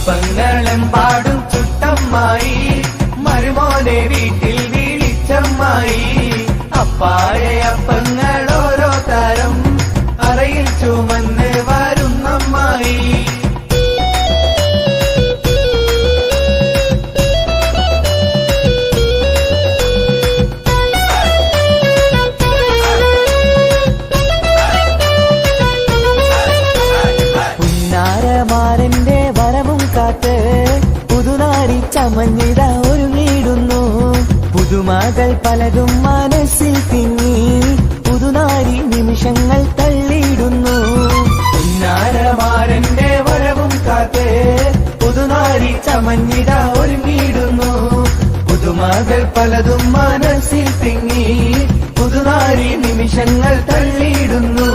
അപ്പങ്ങളെമ്പാടും ചുട്ടമ്മായി, മരുമോനെ വീട്ടിൽ വിളിച്ചമ്മായി. അപ്പാടെ അപ്പങ്ങൾ ഓരോ തരം അറയിൽ ചുമന്ന് വരുന്നമ്മായി. പുന്നാരമാരന്റെ വരവും കാത്ത് പുതുനാരി ചമഞ്ഞിട ഒരുങ്ങിടുന്നു. പുതുമകൾ പലതും മനസ്സിൽ തിങ്ങി പുതുനാരി നിമിഷങ്ങൾ തള്ളിയിടുന്നു. പുന്നാരമാരന്റെ വരവും കാത്ത് പുതുനാരി ചമഞ്ഞിട ഒരുങ്ങിടുന്നു. പുതുമകൾ പലതും മനസ്സിൽ തിങ്ങി പുതുനാരി നിമിഷങ്ങൾ തള്ളിയിടുന്നു.